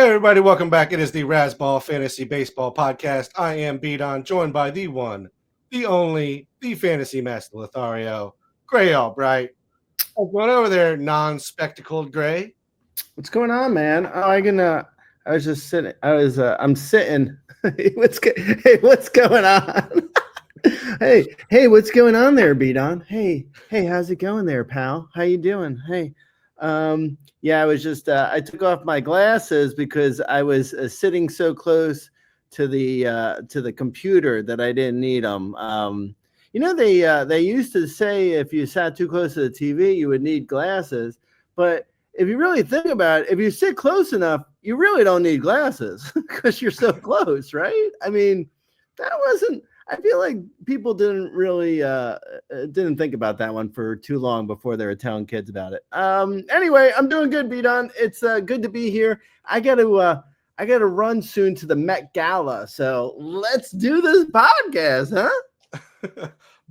Hey everybody, welcome back. It is the Razzball Fantasy Baseball Podcast. I am Beaton, joined by the one, the only, the fantasy master Lothario, Gray Albright. What's going over there, non-spectacled Gray? What's going on, man? I was just sitting. I'm sitting. What's going on? hey, what's going on there, Beaton? Hey, how's it going there, pal? How you doing? Hey, yeah, I was just. I took off my glasses because I was sitting so close to the computer that I didn't need them. They used to say if you sat too close to the TV, you would need glasses, but if you really think about it, if you sit close enough, you really don't need glasses because you're so close, right? I mean, I feel like people didn't really didn't think about that one for too long before they were telling kids about it. Anyway, I'm doing good, Beaton. It's good to be here. I got to run soon to the Met Gala, so let's do this podcast, huh?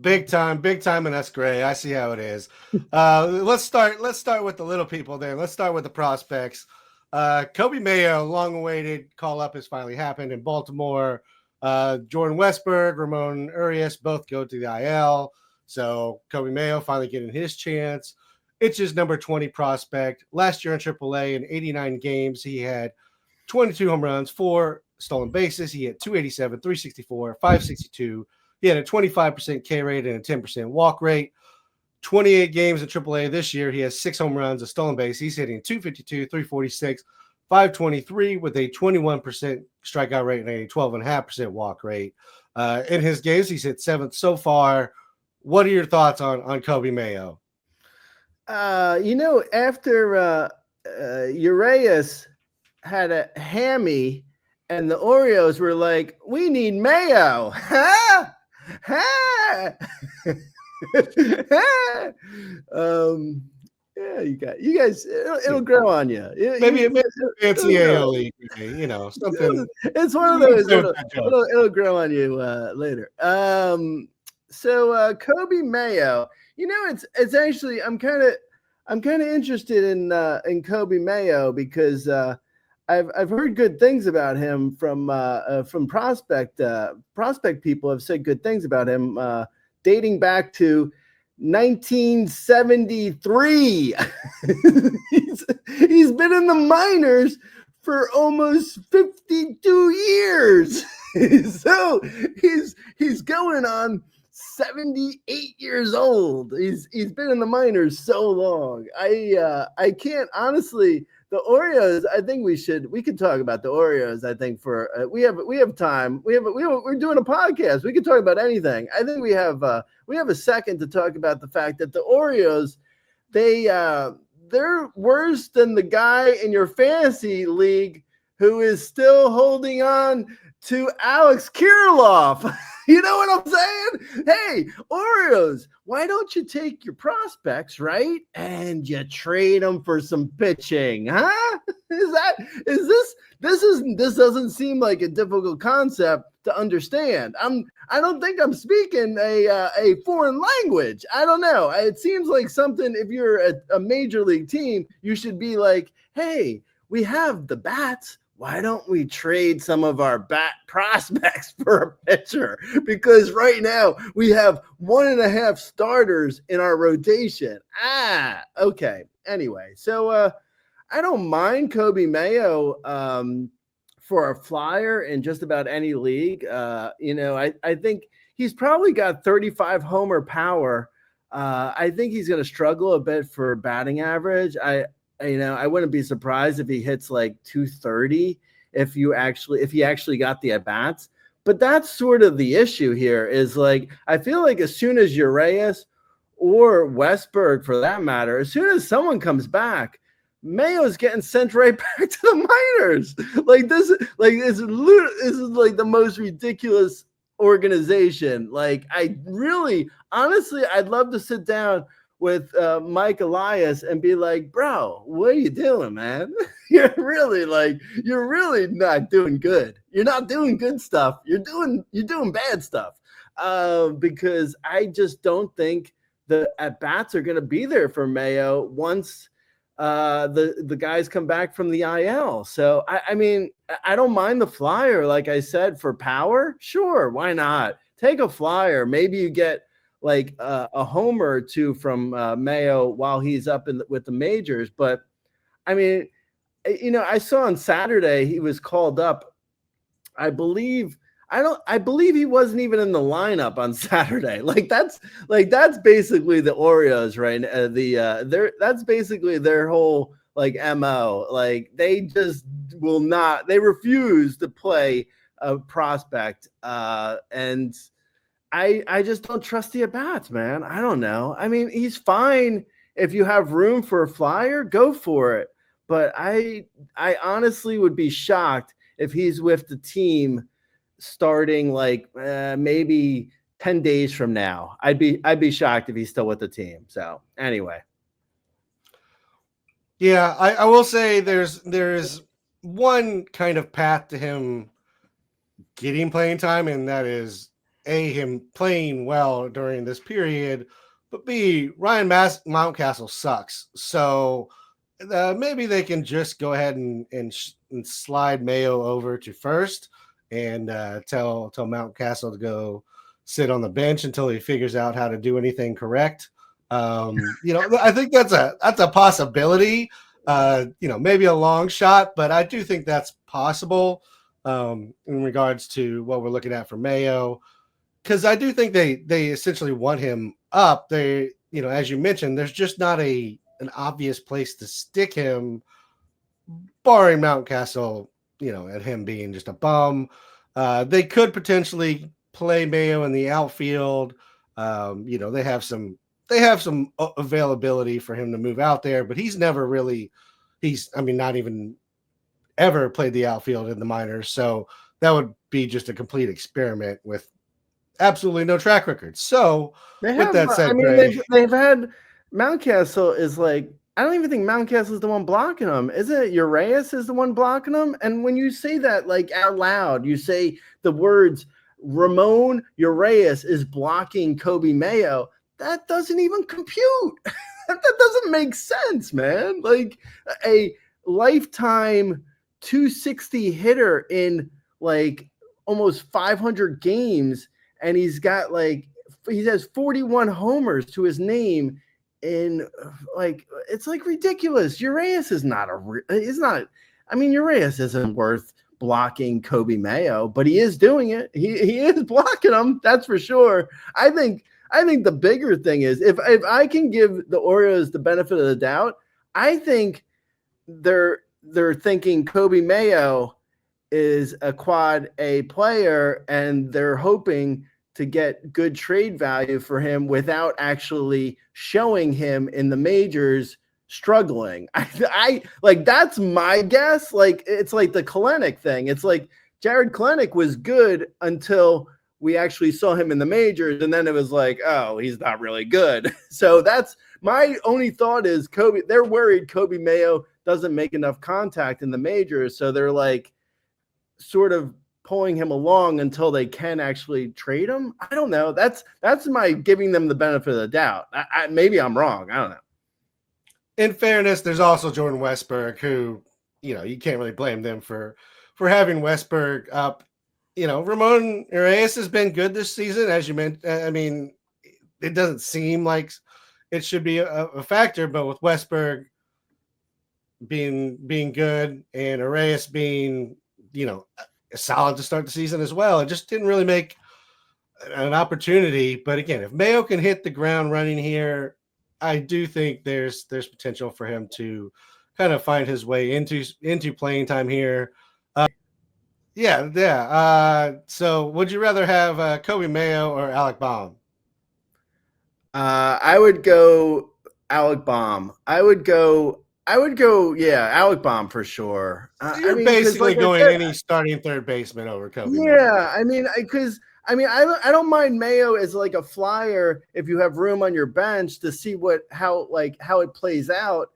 Big time, and that's Gray. I see how it is. Let's start with the little people there. Let's start with the prospects. Coby Mayo, long-awaited call-up has finally happened in Baltimore. Jordan Westburg, Ramon Urias both go to the IL. So Coby Mayo finally getting his chance. It's his number 20 prospect. Last year in AAA, in 89 games, he had 22 home runs, 4 stolen bases. He hit 287, 364, 562. He had a 25% K rate and a 10% walk rate. 28 games in AAA this year. He has 6 home runs, a stolen base. He's hitting 252, 346, 523 with a 21% strikeout rate and a 12.5% walk rate. In his games, he's hit 7th so far. What are your thoughts on Coby Mayo? After Urias had a hammy and the Orioles were like, we need Mayo. Huh? Yeah, you guys, it'll grow on you. Maybe NCAA league, something. It's one of those. It'll grow on you later. So Coby Mayo, it's actually I'm kind of interested in Coby Mayo because I've heard good things about him from prospect people have said good things about him dating back to 1973. He's been in the minors for almost 52 years. So he's going on 78 years old. He's been in the minors so long. I can't honestly. The Orioles, I think we could talk about the Orioles. I think for we have time. We're doing a podcast. We can talk about anything. I think we have a second to talk about the fact that the Orioles, they're worse than the guy in your fantasy league who is still holding on to Alex Kirilloff. You know what I'm saying? Hey, Orioles, why don't you take your prospects, right? And you trade them for some pitching, huh? This doesn't seem like a difficult concept to understand. I don't think I'm speaking a foreign language. I don't know. It seems like something, if you're a major league team, you should be like, hey, we have the bats. Why don't we trade some of our bat prospects for a pitcher? Because right now we have 1.5 starters in our rotation. Okay. Anyway, so I don't mind Coby Mayo for a flyer in just about any league. I think he's probably got 35 homer power. I think he's going to struggle a bit for batting average. I wouldn't be surprised if he hits like 230 if he actually got the at-bats. But that's sort of the issue here is like, I feel like as soon as Urias or Westburg, for that matter, as soon as someone comes back, Mayo's getting sent right back to the minors. This is like the most ridiculous organization. Like, honestly, I'd love to sit down with Mike Elias and be like, bro, what are you doing, man? You're really not doing good. You're not doing good stuff. You're doing bad stuff. Because I just don't think the at-bats are going to be there for Mayo once the guys come back from the IL. So I mean, I don't mind the flyer. Like I said, for power, sure, why not? Take a flyer. Maybe you get like a homer or two from Mayo while he's up with the majors. But I mean, I saw on Saturday he was called up. I believe he wasn't even in the lineup on Saturday. That's basically the Orioles, right? That's basically their whole MO. They just will not. They refuse to play a prospect, and I just don't trust the at-bats, man. I don't know. I mean, he's fine if you have room for a flyer, go for it. But I honestly would be shocked if he's with the team starting maybe 10 days from now. I'd be shocked if he's still with the team. So anyway. Yeah, I will say there's one kind of path to him getting playing time, and that is A, him playing well during this period, but B, Ryan Mountcastle sucks. So maybe they can just go ahead and slide Mayo over to first and tell Mountcastle to go sit on the bench until he figures out how to do anything correct. I think that's a possibility. Maybe a long shot, but I do think that's possible in regards to what we're looking at for Mayo, because I do think they essentially want him up. They, as you mentioned, there's just not an obvious place to stick him, barring Mountcastle, and him being just a bum. They could potentially play Mayo in the outfield. They have some availability for him to move out there, but he's never really, not even ever played the outfield in the minors. So that would be just a complete experiment with absolutely no track record. So with that said, they've had Mountcastle is I don't even think Mountcastle is the one blocking him. Isn't it Urias is the one blocking him? And when you say that out loud, you say the words Ramon Urias is blocking Coby Mayo. That doesn't even compute. That doesn't make sense, man. A lifetime 260 hitter in almost 500 games, and he has 41 homers to his name. In it's ridiculous. Urias is not Urias isn't worth blocking Coby Mayo, but he is doing it. He is blocking him. That's for sure. I think the bigger thing is if I can give the Orioles the benefit of the doubt, I think they're thinking Coby Mayo is a quad A player, and they're hoping to get good trade value for him without actually showing him in the majors struggling. I that's my guess. It's the Kelenic thing. It's Jared Kelenic was good until we actually saw him in the majors, and then it was oh, he's not really good. So that's my only thought is they're worried Coby Mayo doesn't make enough contact in the majors, so they're sort of pulling him along until they can actually trade him. I don't know. That's my giving them the benefit of the doubt. Maybe I'm wrong. I don't know. In fairness, there's also Jordan Westburg, who, you can't really blame them for having Westburg up. Ramon Urias has been good this season, as you mentioned. It doesn't seem like it should be a factor, but with Westburg being good and Urias being, solid to start the season as well, it just didn't really make an opportunity. But again, if Mayo can hit the ground running here, I do think there's potential for him to kind of find his way into playing time here. So would you rather have Coby Mayo or Alec Bohm? I would go Alec Bohm. I would go, Alec Bohm for sure. So you're basically going any starting third baseman over Coby Mayo. Yeah, I don't mind Mayo as a flyer if you have room on your bench to see how it plays out.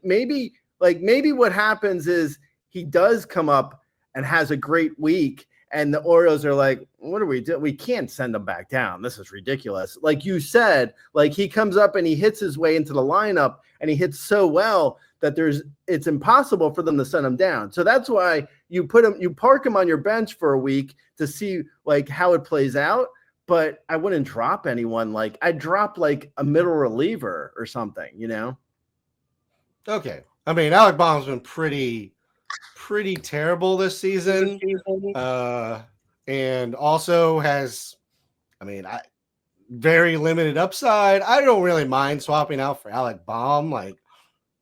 Maybe what happens is he does come up and has a great week, and the Orioles are what do we do? We can't send him back down. This is ridiculous. Like you said, he comes up and he hits his way into the lineup and he hits so well that it's impossible for them to send him down. So that's why you park him on your bench for a week to see like how it plays out. But I wouldn't drop anyone. Like I'd drop like a middle reliever or something, you know? Okay. I mean, Alec Baum's been pretty terrible this season. And also has, very limited upside. I don't really mind swapping out for Alec Baum. Like,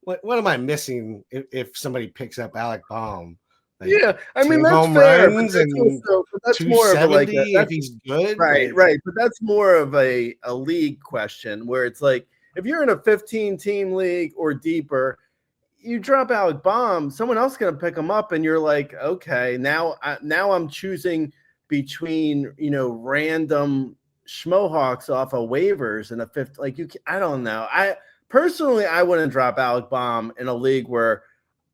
what am I missing if somebody picks up Alec Baum? Like, yeah, I mean that's home fair. runs and that's more of a, like if he's good, right. But that's more of a league question where it's like if you're in a 15-team league or deeper, you drop Alec Baum, someone else is going to pick him up, and you're like, okay, now I'm choosing between random schmohawks off of waivers in a fifth. Like I don't know. I personally wouldn't drop Alec Baum in a league where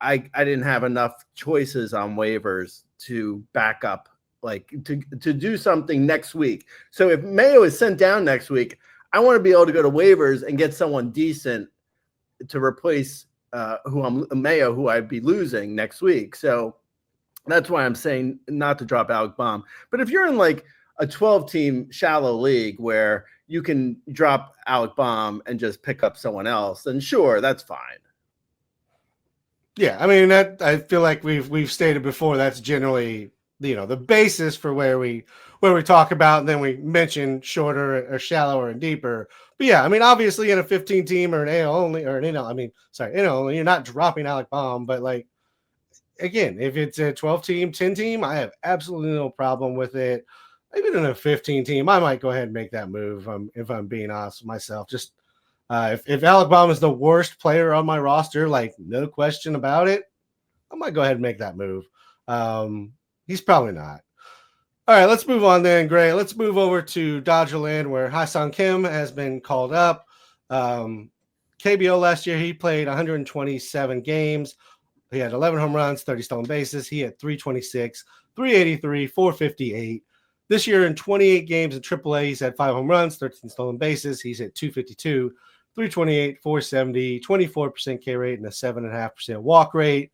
I didn't have enough choices on waivers to back up, like to do something next week. So if Mayo is sent down next week, I want to be able to go to waivers and get someone decent to replace Mayo, who I'd be losing next week. So that's why I'm saying not to drop Alec Baum. But if you're in like a 12-team shallow league where you can drop Alec Baum and just pick up someone else, then sure, that's fine. Yeah, I mean that I feel like we've stated before that's generally the basis for where we talk about, and then we mention shorter or shallower and deeper. But yeah, I mean obviously in a 15-team or an AL only or an NL, you're not dropping Alec Baum, but like again, if it's a 12-team, 10-team, I have absolutely no problem with it. Even in a 15-team, I might go ahead and make that move if I'm being honest with myself. Just if Alec Baum is the worst player on my roster, like no question about it, I might go ahead and make that move. He's probably not. All right, let's move on then, Gray. Let's move over to Dodgerland where Hyesong Kim has been called up. KBO last year, he played 127 games. He had 11 home runs, 30 stolen bases. He had 326, 383, 458. This year in 28 games in AAA, he's had 5 home runs, 13 stolen bases. He's hit 252, 328, 470, 24% K rate, and a 7.5% walk rate.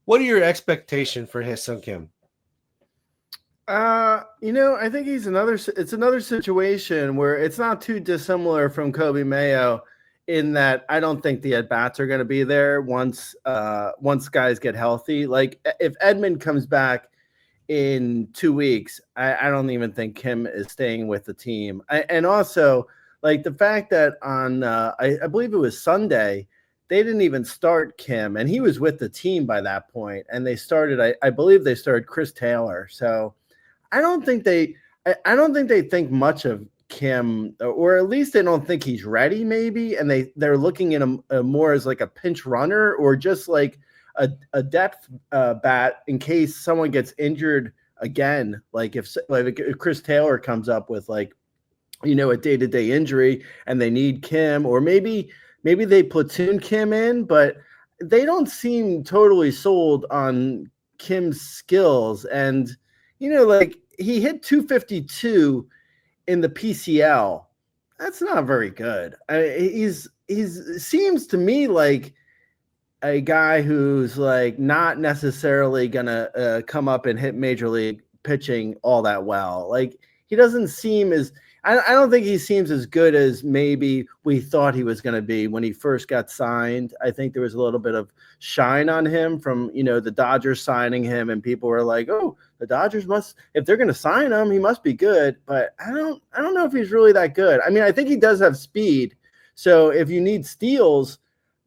What are your expectations for Hyesong Kim? I think it's another situation where it's not too dissimilar from Coby Mayo in that I don't think the at-bats are going to be there once guys get healthy. Like if Edmund comes back in 2 weeks, I don't even think Kim is staying with the team. And also like the fact that on I believe it was Sunday, they didn't even start Kim, and he was with the team by that point. And they started, I believe they started Chris Taylor. So I don't think they think much of Kim, or at least they don't think he's ready. Maybe, and they're looking at him more as like a pinch runner or just like a depth bat in case someone gets injured again. Like if Chris Taylor comes up with like a day-to-day injury and they need Kim, or maybe they platoon Kim in, but they don't seem totally sold on Kim's skills. And like he hit 252 in the PCL. That's not very good. He's seems to me like a guy who's like not necessarily gonna come up and hit major league pitching all that well. Like he doesn't seem as I don't think he seems as good as maybe we thought he was going to be when he first got signed. I think there was a little bit of shine on him from, the Dodgers signing him, and people were like, oh, the Dodgers if they're going to sign him, he must be good. But I don't know if he's really that good. I mean, I think he does have speed. So if you need steals,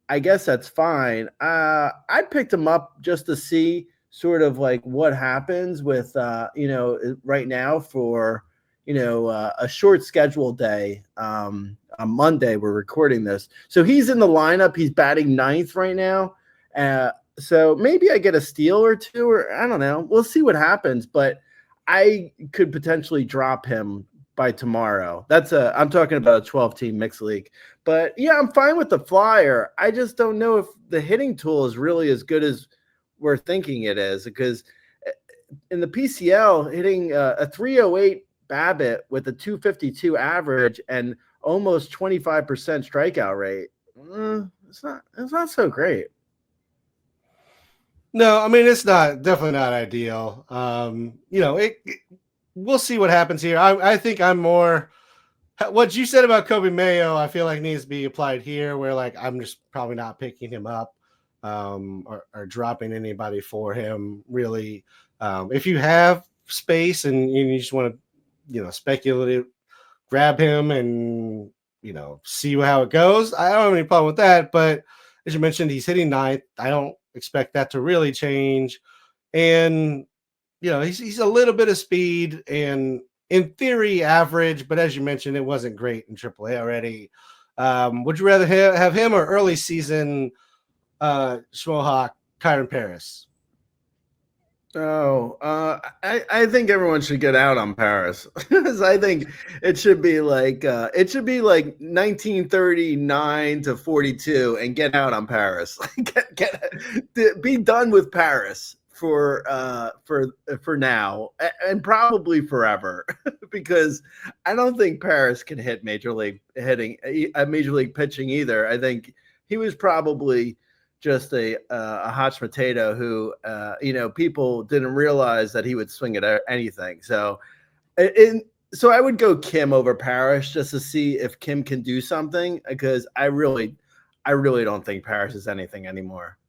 I guess that's fine. I picked him up just to see sort of like what happens with, right now for, a short schedule day. On Monday, we're recording this. So he's in the lineup. He's batting 9th right now. So maybe I get a steal or two, or I don't know. We'll see what happens, but I could potentially drop him by tomorrow. I'm talking about a 12-team mixed league. But yeah, I'm fine with the flyer. I just don't know if the hitting tool is really as good as we're thinking it is, because in the PCL, hitting a 308 BABIP with a 252 average and almost 25% strikeout rate, it's not so great. No, I mean it's definitely not ideal. We'll see what happens here. I think I'm more what you said about Coby Mayo. I feel like needs to be applied here, where like I'm just probably not picking him up, or dropping anybody for him. Really, if you have space and you just want to, speculative, grab him and see how it goes. I don't have any problem with that, but as you mentioned, he's hitting ninth. I don't expect that to really change. And he's a little bit of speed and in theory average, but as you mentioned, it wasn't great in AAA already. Would you rather have him or early season Schmohawk Kyron Paris? I think everyone should get out on Paris because I think it should be like 1939 to 42 and get out on Paris. Be done with Paris for now and probably forever because I don't think Paris can hit major league pitching either. I think he was probably just a hot potato who, people didn't realize that he would swing at anything. So I would go Kim over Parrish just to see if Kim can do something because I really don't think Parrish is anything anymore.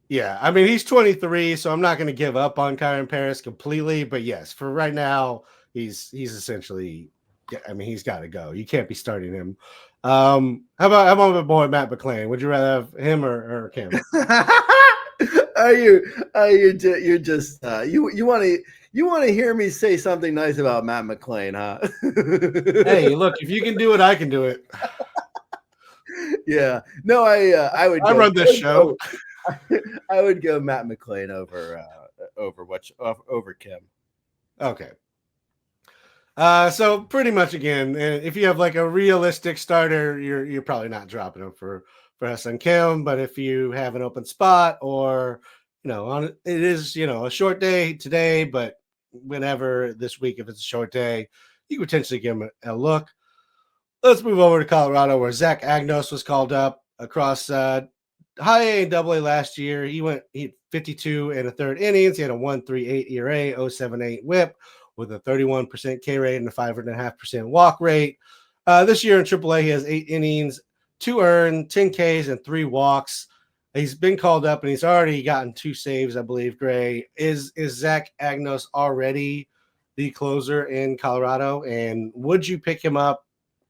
Yeah, I mean, he's 23, so I'm not going to give up on Kyron Paris completely. But yes, for right now, he's essentially, he's got to go. You can't be starting him. How about my boy Matt McClain? Would you rather have him or Kim? You want to hear me say something nice about Matt McClain, huh? Hey, look, if you can do it, I can do it. Yeah, no, I would. I run this show. I would go Matt McClain over Kim. Okay. So pretty much again, if you have like a realistic starter, you're probably not dropping him for Hyesong Kim. But if you have an open spot or it is a short day today, but whenever this week, if it's a short day, you could potentially give him a look. Let's move over to Colorado, where Zach Agnos was called up across high A and double A last year. He had 52 and a third innings. He had a 1.38 ERA, 0.78 WHIP with a 31% K rate and a 5.5% walk rate. This year in AAA, he has 8 innings, 2 earned, 10 Ks, and 3 walks. He's been called up and he's already gotten 2 saves, I believe. Gray, is Zach Agnos already the closer in Colorado? And would you pick him up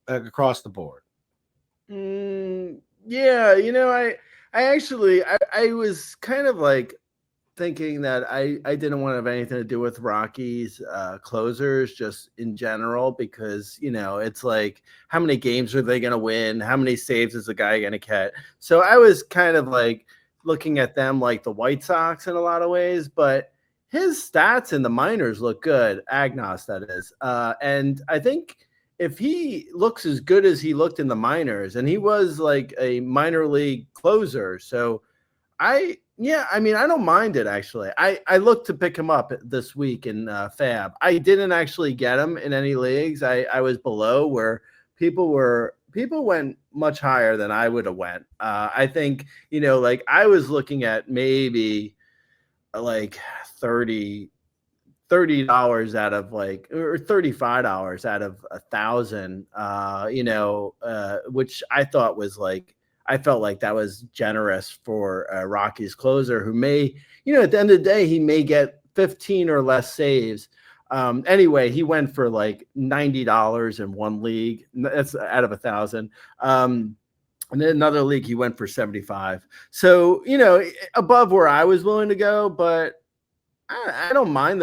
across the board? Yeah, I was kind of like thinking that I didn't want to have anything to do with Rockies closers just in general because, it's like how many games are they going to win? How many saves is the guy going to catch? So I was kind of like looking at them like the White Sox in a lot of ways, but his stats in the minors look good. Agnos, that is. And I think if he looks as good as he looked in the minors, and he was like a minor league closer. So I don't mind it, actually. I looked to pick him up this week in Fab. I didn't actually get him in any leagues. I was below where people went much higher than I would have went. I think, I was looking at maybe like $30 out of or $35 out of 1,000, which I thought was I felt like that was generous for a Rockies closer who may, at the end of the day, he may get 15 or less saves. Anyway, he went for like $90 in one league. That's out of 1,000. And in another league, he went for 75. So, above where I was willing to go, but I don't mind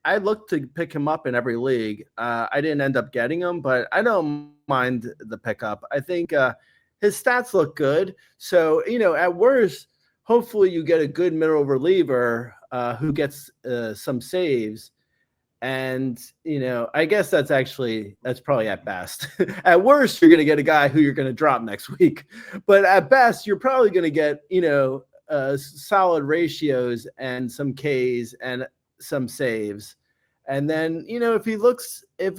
I looked to pick him up in every league. I didn't end up getting him, but I don't mind the pickup. I think his stats look good. So, at worst, hopefully you get a good middle reliever who gets some saves. And, I guess that's probably at best. At worst, you're going to get a guy who you're going to drop next week. But at best, you're probably going to get, solid ratios and some Ks and some saves. And then, if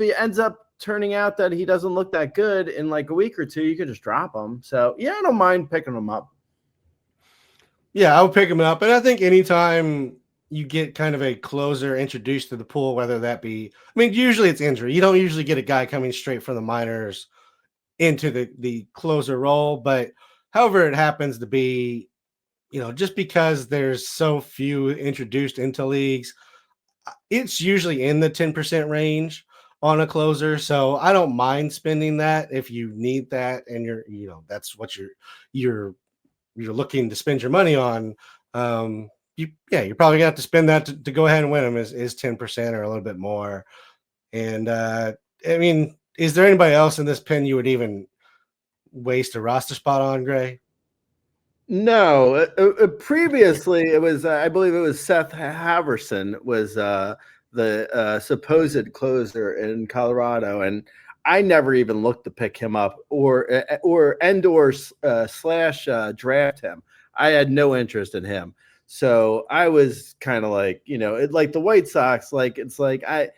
he ends up turning out that he doesn't look that good in like a week or two, you could just drop him. So, yeah, I don't mind picking him up. Yeah, I would pick him up. And I think anytime you get kind of a closer introduced to the pool, whether that be, I mean, usually it's injury. You don't usually get a guy coming straight from the minors into the closer role. But however it happens to be, just because there's so few introduced into leagues, it's usually in the 10% range on a closer. So I don't mind spending that if you need that and that's what you're looking to spend your money on. You're probably gonna have to spend that to go ahead and win them is 10% or a little bit more. And I mean, is there anybody else in this pin you would even waste a roster spot on, Gray? No, previously it was I believe it was Seth Haverson was the supposed closer in Colorado, and I never even looked to pick him up or slash draft him. I had no interest in him, so I was kind of like, like the White Sox, like it's like I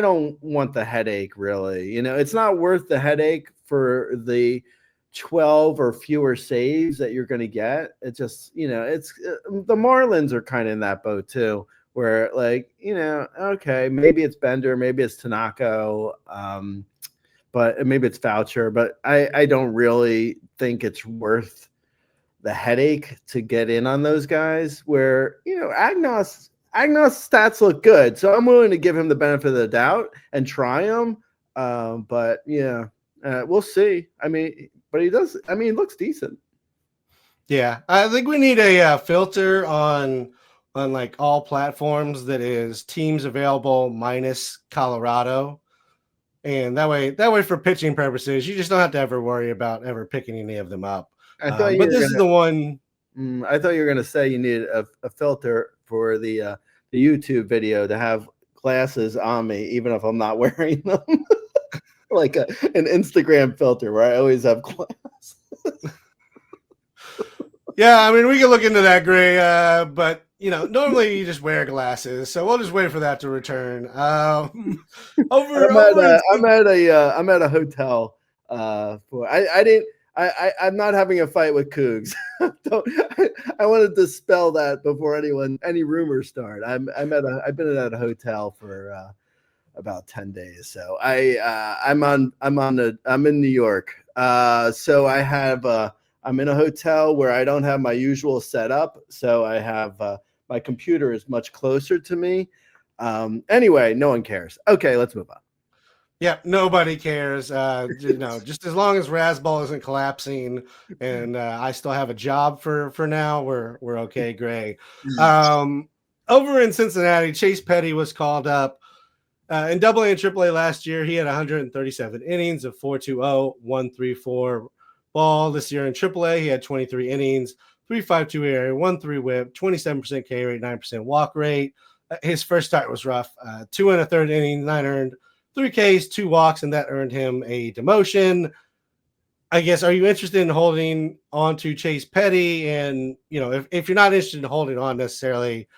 don't want the headache really. It's not worth the headache for the 12 or fewer saves that you're going to get. It just, it's the Marlins are kind of in that boat too, where like, okay, maybe it's Bender, maybe it's Tanaka, but maybe it's Voucher, but I don't really think it's worth the headache to get in on those guys where, Agnos stats look good. So I'm willing to give him the benefit of the doubt and try him. But yeah, we'll see. I mean, but he looks decent. Yeah, I think we need a filter on like all platforms that is teams available minus Colorado, and that way for pitching purposes, you just don't have to ever worry about ever picking any of them up. But this is the one. I thought you were going to say you needed a filter for the YouTube video to have glasses on me, even if I'm not wearing them. Like an Instagram filter where I always have glasses. Yeah, I mean, we can look into that, Gray, but normally you just wear glasses, so we'll just wait for that to return. I'm at a hotel. I'm not having a fight with Cougs. I wanted to dispel that before any rumors start. I've been at a hotel for about 10 days. So I'm in New York. So I'm in a hotel where I don't have my usual setup. So I have my computer is much closer to me. Anyway, no one cares. Okay, let's move on. Yeah, nobody cares. Just as long as Razzball isn't collapsing and I still have a job for now, we're okay, Gray. Over in Cincinnati, Chase Petty was called up. In AA and AAA last year, he had 137 innings of 4.20, 1.34 ball. This year in AAA, he had 23 innings, 3.52 ERA, 1.3 WHIP, 27% K rate, 9% walk rate. His first start was rough. 2 1/3 innings, 9 earned, 3 Ks, 2 walks, and that earned him a demotion. I guess, are you interested in holding on to Chase Petty? And, if you're not interested in holding on necessarily,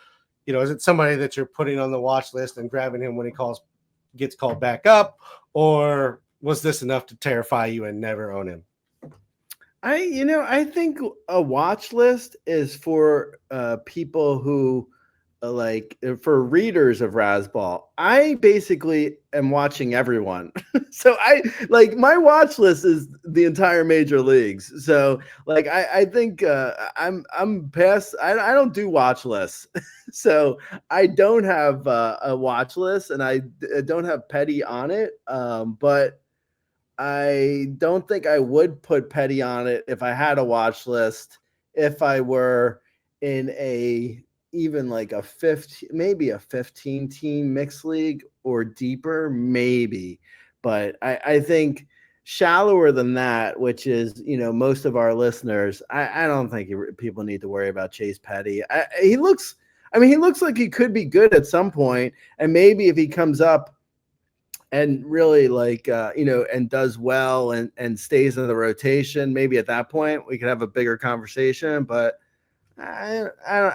is it somebody that you're putting on the watch list and grabbing him when he gets called back up, or was this enough to terrify you and never own him? I think a watch list is for people who for readers of Razzball. I basically am watching everyone. So my watch list is the entire major leagues. So I think I'm past, I don't do watch lists. So I don't have a watch list and I don't have Petty on it. But I don't think I would put Petty on it if I had a watch list, if I were in even like a 15 team mixed league or deeper, maybe. But I think shallower than that, which is, most of our listeners, I don't think people need to worry about Chase Petty. He looks like he could be good at some point. And maybe if he comes up and really and does well and stays in the rotation, maybe at that point we could have a bigger conversation. But I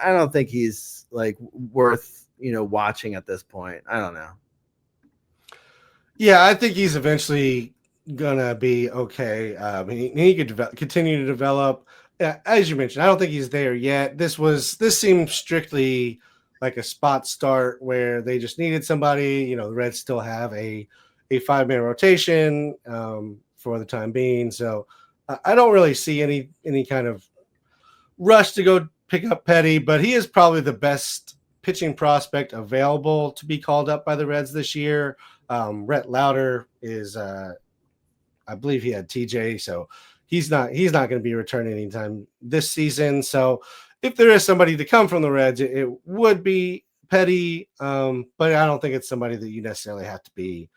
don't think he's worth watching at this point. I don't know. Yeah, I think he's eventually gonna be okay. He could continue to develop. as you mentioned, I don't think he's there yet. This seemed strictly like a spot start where they just needed somebody. The Reds still have a 5-man rotation for the time being. So I don't really see any kind of rush to go pick up Petty, but he is probably the best pitching prospect available to be called up by the Reds this year. Rhett Lauder is, I believe he had TJ, so he's not going to be returning anytime this season. So if there is somebody to come from the Reds, it would be Petty, but I don't think it's somebody that you necessarily have to be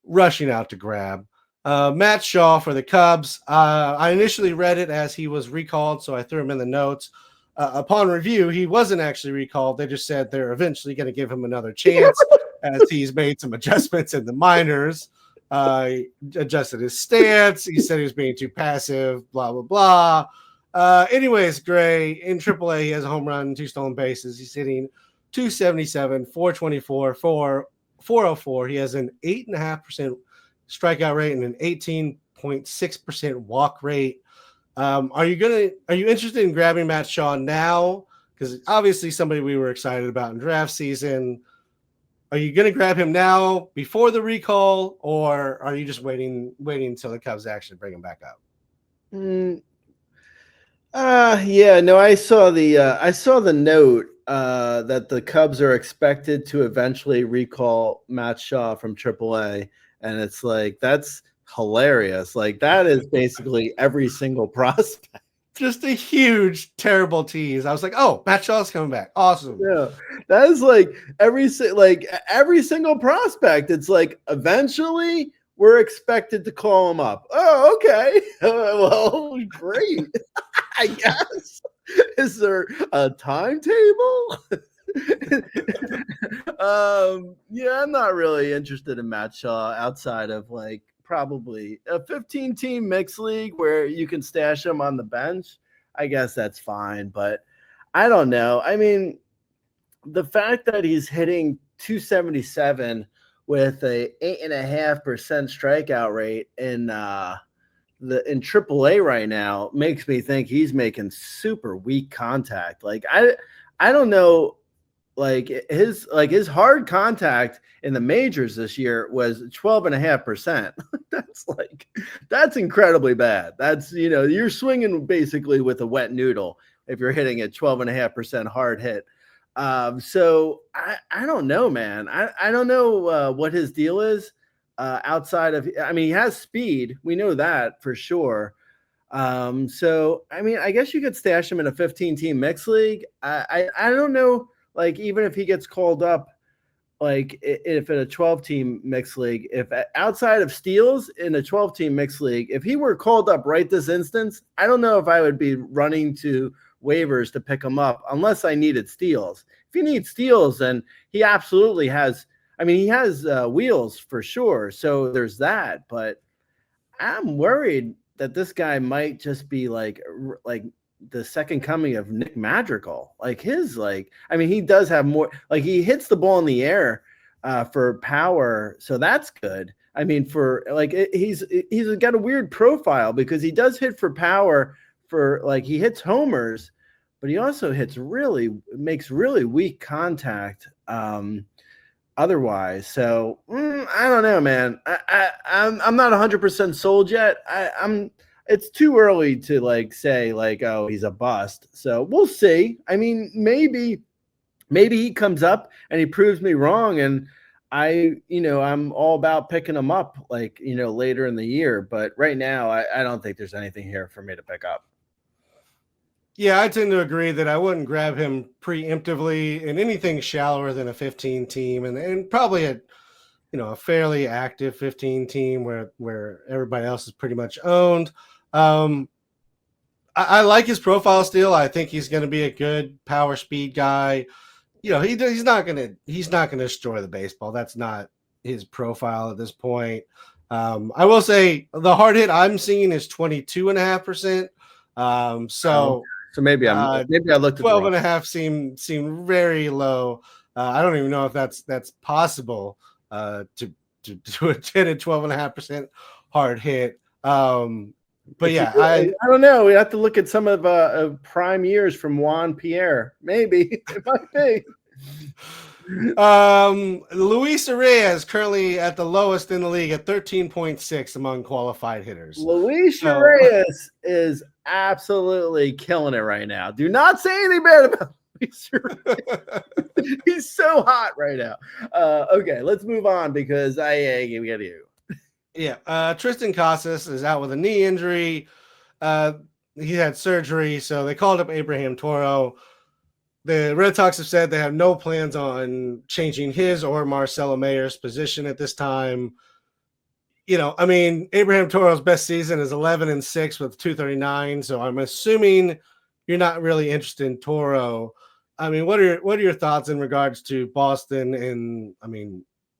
rushing out to grab. Matt Shaw for the Cubs. I initially read it as he was recalled, so I threw him in the notes. Upon review, he wasn't actually recalled. They just said they're eventually going to give him another chance as he's made some adjustments in the minors. Adjusted his stance. He said he was being too passive, blah, blah, blah. Anyways, Gray, in AAA, he has a home run, 2 stolen bases. He's hitting 277, 424, 404. He has an 8.5% strikeout rate and an 18.6% walk rate. Are you interested in grabbing Matt Shaw now? Because obviously somebody we were excited about in draft season. Are you going to grab him now before the recall, or are you just waiting until the Cubs actually bring him back up? Yeah, no, I saw the note that the Cubs are expected to eventually recall Matt Shaw from AAA, and it's like, that's hilarious. Like, that is basically every single prospect. Just a huge, terrible tease. I was like, oh, Matt Shaw's coming back. Awesome. Yeah, that is like every single prospect. It's like, eventually we're expected to call him up. Oh, okay. Well, great. I guess. Is there a timetable? Yeah, I'm not really interested in Matt Shaw outside of like probably a 15-team mixed league where you can stash him on the bench. I guess that's fine, but I don't know. I mean, the fact that he's hitting 277 with a 8.5% strikeout rate in AAA right now makes me think he's making super weak contact. Like, I don't know. Like his hard contact in the majors this year was 12.5%. That's incredibly bad. That's, you're swinging basically with a wet noodle if you're hitting a 12.5% hard hit. So I don't know, man. I don't know what his deal is outside of, I mean, he has speed. We know that for sure. So, I mean, I guess you could stash him in a 15-team mixed league. I don't know. Like, even if he gets called up, like if in a 12-team mixed league, if outside of steals in a 12-team mixed league, if he were called up right this instance, I don't know if I would be running to waivers to pick him up unless I needed steals. If you need steals, then he absolutely has. I mean, he has wheels for sure. So there's that. But I'm worried that this guy might just be like the second coming of Nick Madrigal. Like I mean, he does have more, like he hits the ball in the air for power. So that's good. I mean, for like, he's got a weird profile because he does hit for power for like, he hits homers, but he also makes really weak contact otherwise. So I don't know, man. I'm not 100% sold yet. It's too early to like say like, oh, he's a bust. So we'll see. I mean, maybe he comes up and he proves me wrong, and I'm all about picking him up like, later in the year. But right now, I don't think there's anything here for me to pick up. Yeah, I tend to agree that I wouldn't grab him preemptively in anything shallower than a 15 team, and probably a fairly active 15 team where everybody else is pretty much owned. I like his profile still. I think he's going to be a good power speed guy. He's not going to destroy the baseball. That's not his profile at this point. I will say the hard hit I'm seeing is 22.5%. So maybe I looked at 12.5 seem very low. I don't even know if that's possible to hit a 12.5% hard hit. But yeah, I don't know. We have to look at some of prime years from Juan Pierre. Maybe it might be. Luis Reyes currently at the lowest in the league at 13.6 among qualified hitters. Luis Reyes is absolutely killing it right now. Do not say anything bad about Luis Reyes. He's so hot right now. Okay, let's move on because we got to. Yeah, Tristan Casas is out with a knee injury. He had surgery, so they called up Abraham Toro. The Red Sox have said they have no plans on changing his or Marcelo Mayer's position at this time. I mean, Abraham Toro's best season is 11-6 with 239. So I'm assuming you're not really interested in Toro. I mean, what are your thoughts in regards to Boston and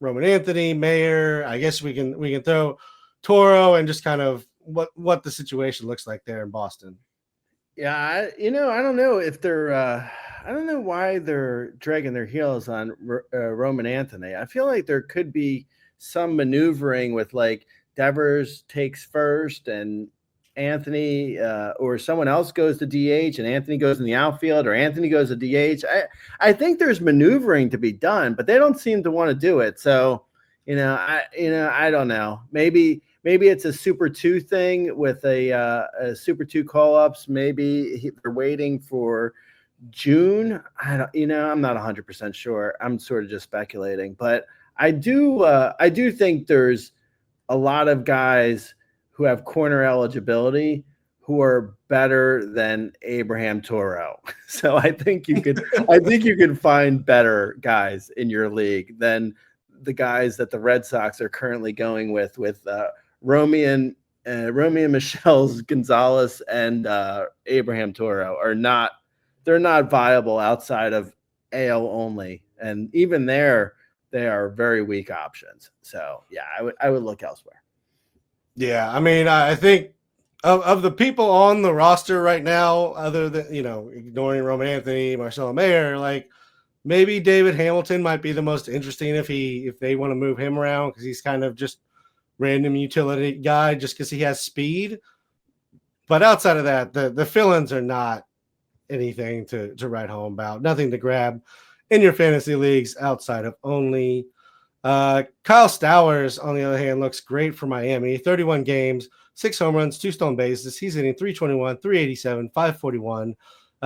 Roman Anthony, Mayer? I guess we can throw Toro and just kind of what the situation looks like there in Boston. Yeah, I don't know if they're I don't know why they're dragging their heels on Roman Anthony. I feel like there could be some maneuvering with like Devers takes first and Anthony or someone else goes to DH and Anthony goes in the outfield or Anthony goes to DH. I think there's maneuvering to be done, but they don't seem to want to do it. So, I don't know. Maybe it's a Super 2 thing with a Super 2 call-ups. Maybe they're waiting for June. I'm not 100% sure. I'm sort of just speculating, but I do think there's a lot of guys who have corner eligibility who are better than Abraham Toro. So I think you could find better guys in your league than the guys that the Red Sox are currently going with Romy and Michelle's Gonzalez and Abraham Toro they're not viable outside of AL only. And even there, they are very weak options. So yeah, I would look elsewhere. Yeah. I mean, I think of the people on the roster right now, other than, ignoring Roman Anthony, Marcelo Mayer, like maybe David Hamilton might be the most interesting if they want to move him around, because he's kind of just random utility guy just because he has speed. But outside of that, the fill-ins are not anything to write home about. Nothing to grab in your fantasy leagues outside of only. Kyle Stowers, on the other hand, looks great for Miami. 31 games, 6 home runs, 2 stolen bases. He's hitting 321, 387, 541.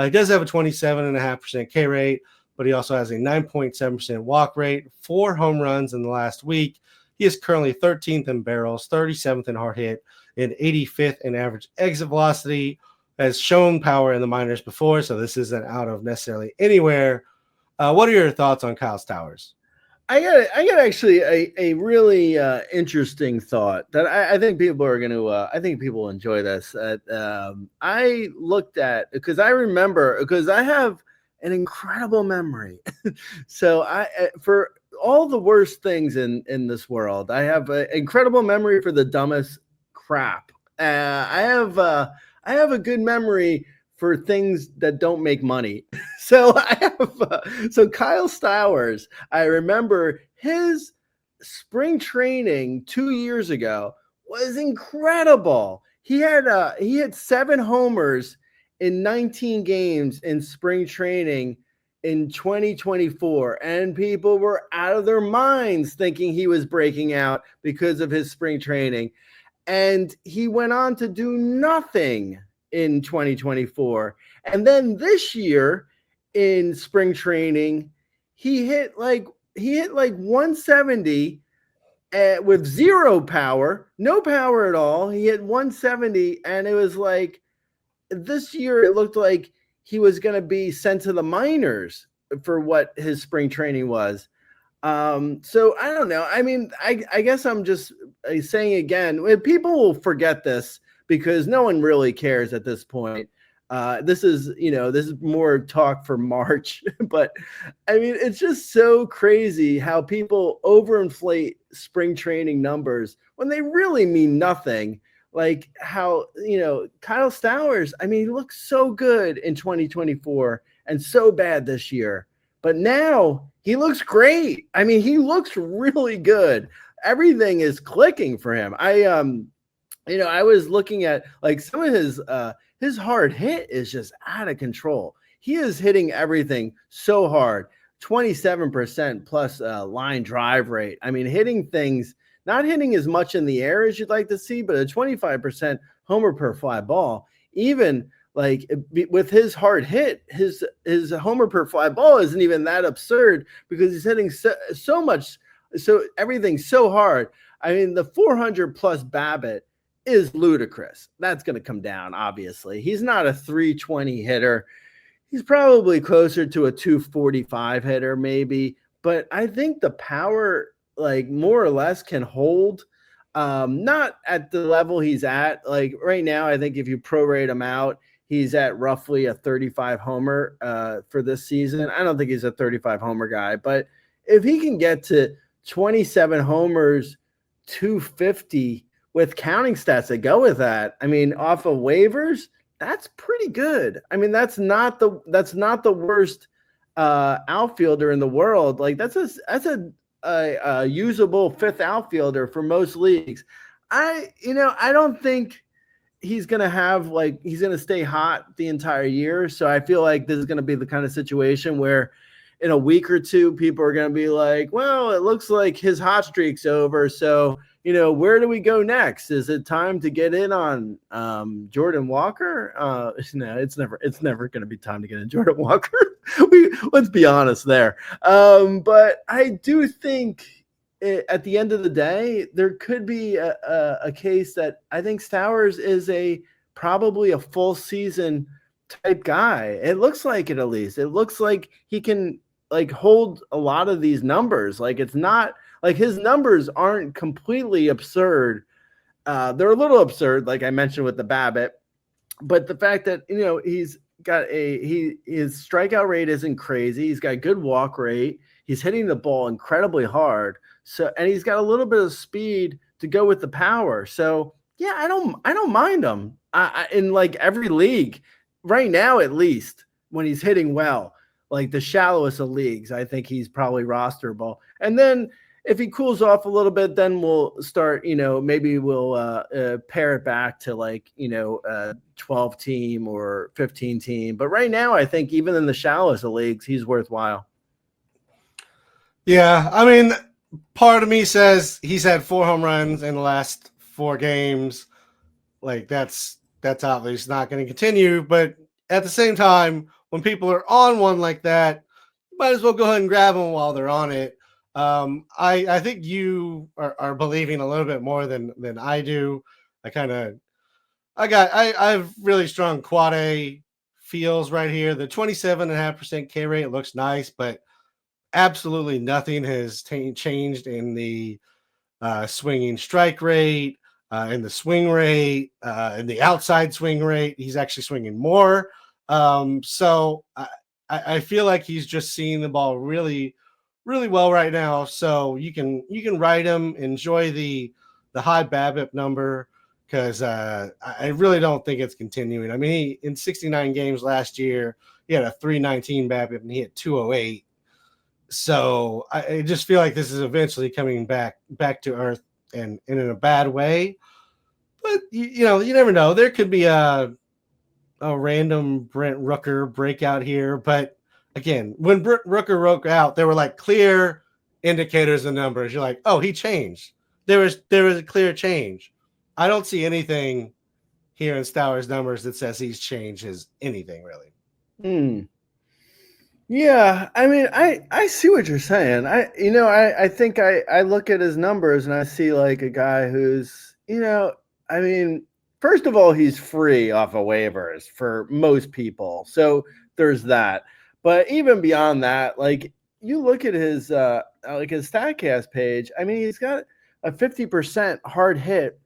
He does have a 27.5% K rate, but he also has a 9.7% walk rate, 4 home runs in the last week. He is currently 13th in barrels, 37th in hard hit, and 85th in average exit velocity. Has shown power in the minors before, so this isn't out of necessarily anywhere. What are your thoughts on Kyle Stowers? I got actually a really interesting thought that I think people are going to. I think people will enjoy this. I looked at because I remember because I have an incredible memory. So for all the worst things in this world, I have an incredible memory for the dumbest crap. I have a good memory for things that don't make money. So so Kyle Stowers, I remember his spring training 2 years ago was incredible. He had 7 homers in 19 games in spring training in 2024, and people were out of their minds thinking he was breaking out because of his spring training. And he went on to do nothing in 2024. And then this year in spring training, he hit like 170 with 0 power, no power at all. He hit 170, and it was like this year it looked like he was going to be sent to the minors for what his spring training was. So I don't know. I mean, I guess I'm just saying again, people will forget this because no one really cares at this point. This is more talk for March, but I mean, it's just so crazy how people overinflate spring training numbers when they really mean nothing. Like how, Kyle Stowers, I mean, he looks so good in 2024 and so bad this year, but now he looks great. I mean, he looks really good. Everything is clicking for him. I was looking at like some of his hard hit is just out of control. He is hitting everything so hard, 27% plus line drive rate. I mean, hitting things, not hitting as much in the air as you'd like to see, but a 25% homer per fly ball. Even like with his hard hit, his homer per fly ball isn't even that absurd because he's hitting so much, so everything's so hard. I mean, the 400 plus BABIP is ludicrous. That's going to come down, obviously. He's not a 320 hitter. He's probably closer to a 245 hitter, maybe. But I think the power, like, more or less can hold. Not at the level he's at. Like, right now, I think if you prorate him out, he's at roughly a 35 homer for this season. I don't think he's a 35 homer guy. But if he can get to 27 homers, 250 with counting stats that go with that, I mean, off of waivers, that's pretty good. I mean, that's not the worst outfielder in the world. Like that's a usable fifth outfielder for most leagues. I don't think he's gonna stay hot the entire year. So I feel like this is gonna be the kind of situation where in a week or two, people are gonna be like, well, it looks like his hot streak's over. So where do we go next? Is it time to get in on Jordan Walker? No, it's never going to be time to get in Jordan Walker. Let's be honest there. But I do think at the end of the day, there could be a case that I think Stowers is probably a full season type guy. It looks like it, at least. It looks like he can like hold a lot of these numbers. Like it's not like his numbers aren't completely absurd. They're a little absurd, like I mentioned with the BABIP, but the fact that he's got his strikeout rate isn't crazy. He's got good walk rate. He's hitting the ball incredibly hard. So and he's got a little bit of speed to go with the power. So yeah, I don't mind him in like every league right now, at least when he's hitting well. Like the shallowest of leagues, I think he's probably rosterable. And then if he cools off a little bit, then we'll start, maybe we'll pair it back to like, 12 team or 15 team. But right now, I think even in the shallowest of leagues, he's worthwhile. Yeah. I mean, part of me says he's had 4 home runs in the last 4 games. Like that's obviously not going to continue. But at the same time, when people are on one like that, you might as well go ahead and grab them while they're on it. I think you are believing a little bit more than I do. I have really strong quad A feels right here. The 27.5% K rate looks nice, but absolutely nothing has changed in the swinging strike rate, in the swing rate, in the outside swing rate. He's actually swinging more. So I feel like he's just seeing the ball really, really well right now. So you can ride him, enjoy the high BABIP number, because I really don't think it's continuing. I mean, in 69 games last year, he had a 319 BABIP and he hit 208. So I just feel like this is eventually coming back to earth and in a bad way. But you never know. There could be a random Brent Rooker breakout here, but again, when Rooker broke out, there were like clear indicators and numbers. You're like, oh, he changed. There was a clear change. I don't see anything here in Stowers' numbers that says he's changed anything really. Yeah, I mean, I see what you're saying. I think I look at his numbers and I see like a guy who's, I mean, first of all, he's free off of waivers for most people. So there's that. But even beyond that, like you look at his his StatCast page, I mean, he's got a 50% hard hit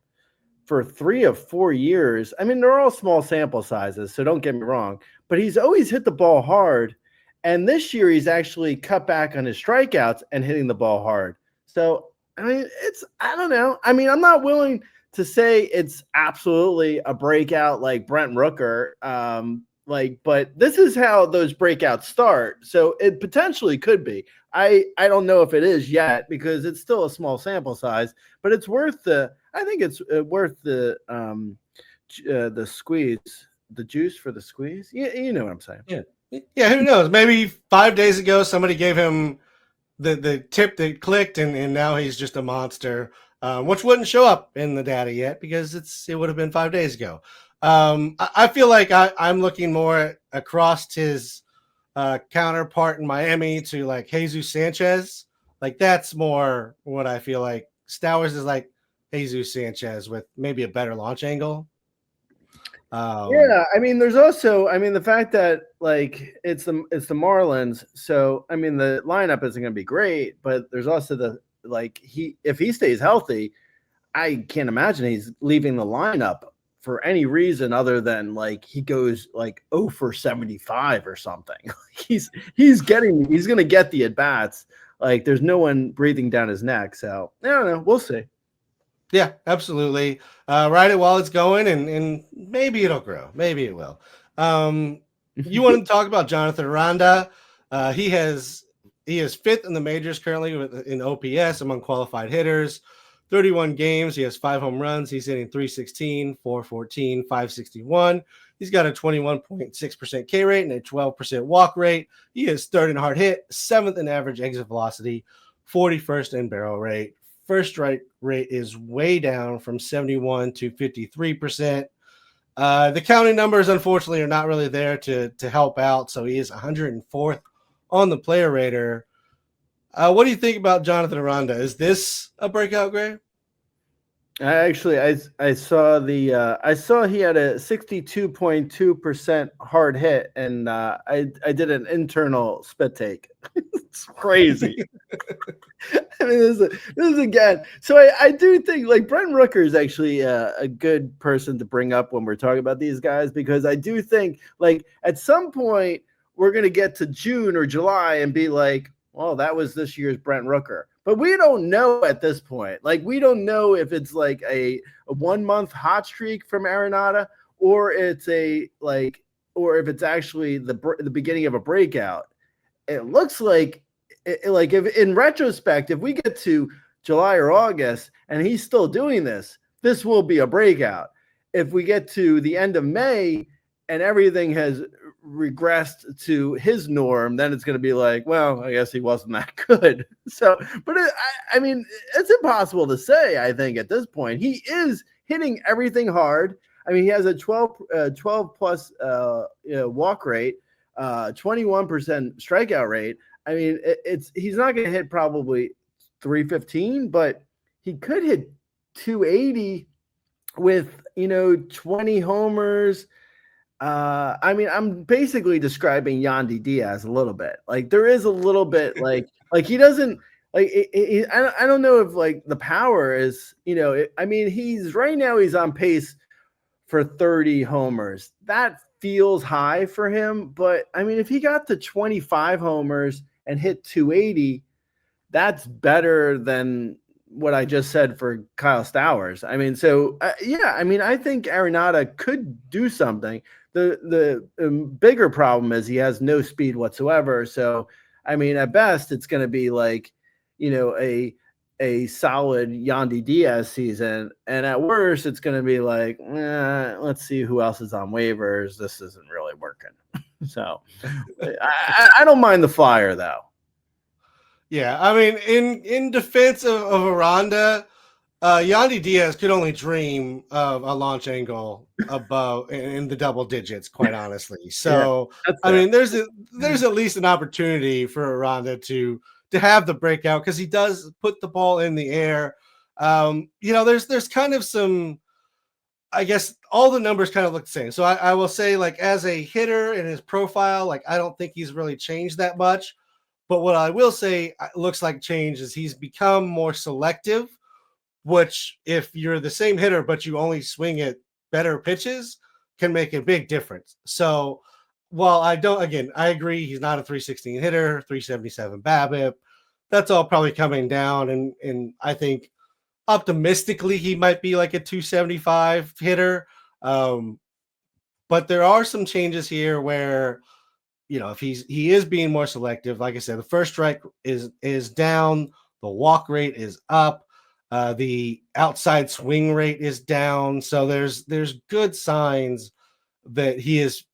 for 3 of 4 years. I mean, they're all small sample sizes, so don't get me wrong, but he's always hit the ball hard. And this year he's actually cut back on his strikeouts and hitting the ball hard. So, I mean, I don't know. I mean, I'm not willing to say it's absolutely a breakout like Brent Rooker. but this is how those breakouts start. So it potentially could be. I don't know if it is yet because it's still a small sample size, but it's worth I think it's worth the squeeze, the juice for the squeeze. Yeah, you know what I'm saying. Yeah. Who knows? Maybe 5 days ago somebody gave him the tip that clicked, and now he's just a monster, which wouldn't show up in the data yet because it would have been 5 days ago. I feel like I'm looking more across his counterpart in Miami to like Jesus Sanchez. Like that's more what I feel like. Stowers is like Jesus Sanchez with maybe a better launch angle. Yeah, I mean, there's also, the fact that like it's the Marlins, so I mean the lineup isn't going to be great, but there's also if he stays healthy, I can't imagine he's leaving the lineup for any reason other than like he goes like 0 for 75 or something. he's going to get the at bats. Like there's no one breathing down his neck, so I don't know. We'll see. Yeah, absolutely. Ride it while it's going, and maybe it'll grow. Maybe it will. You want to talk about Jonathan Aranda? He is fifth in the majors currently in OPS among qualified hitters. 31 games. He has 5 home runs. He's hitting .316, .414, .561. He's got a 21.6% K rate and a 12% walk rate. He is third in hard hit, 7th in average exit velocity, 41st in barrel rate. First strike rate is way down from 71 to 53%. The counting numbers, unfortunately, are not really there to help out. So he is 104th on the player rater. What do you think about Jonathan Aranda? Is this a breakout, Gray? I saw he had a 62.2% hard hit, and I did an internal spit take. It's crazy. I mean, this is again. So I do think like Brent Rooker is actually a good person to bring up when we're talking about these guys, because I do think like at some point we're gonna get to June or July and be like, well, that was this year's Brent Rooker. But we don't know at this point. Like, we don't know if it's like a 1 month hot streak from Arenado, or it's or if it's actually the beginning of a breakout. It looks like if in retrospect, if we get to July or August and he's still doing this will be a breakout. If we get to the end of May and everything has regressed to his norm, then it's going to be like, well, I guess he wasn't that good. So, but I mean, it's impossible to say. I think at this point, he is hitting everything hard. I mean, he has a 12 plus walk rate, 21% strikeout rate. I mean, he's not going to hit probably 315, but he could hit 280 with 20 homers. I mean, I'm basically describing Yandy Diaz a little bit. Like there is a little bit like he doesn't like. I don't know if like the power is I mean, he's on pace for 30 homers. That feels high for him, but I mean, if he got to 25 homers and hit 280, that's better than what I just said for Kyle Stowers. I mean, so yeah, I mean, I think Arenado could do something. The bigger problem is he has no speed whatsoever. So, I mean, at best, it's going to be like, a solid Yandy Diaz season. And at worst, it's going to be like, let's see who else is on waivers. This isn't really working. So I don't mind the flyer, though. Yeah, I mean, in defense of Aranda, Yandy Diaz could only dream of a launch angle above in the double digits, quite honestly. So, yeah, I mean, there's at least an opportunity for Aranda to have the breakout, because he does put the ball in the air. There's kind of some, I guess all the numbers kind of look the same. So I will say, like, as a hitter in his profile, like, I don't think he's really changed that much. But what I will say looks like change is he's become more selective, which if you're the same hitter, but you only swing at better pitches, can make a big difference. So while I agree he's not a 316 hitter, 377 BABIP. That's all probably coming down. And I think optimistically he might be like a 275 hitter. But But there are some changes here where, if he is being more selective. Like I said, the first strike is down, the walk rate is up, the outside swing rate is down. So there's good signs that he is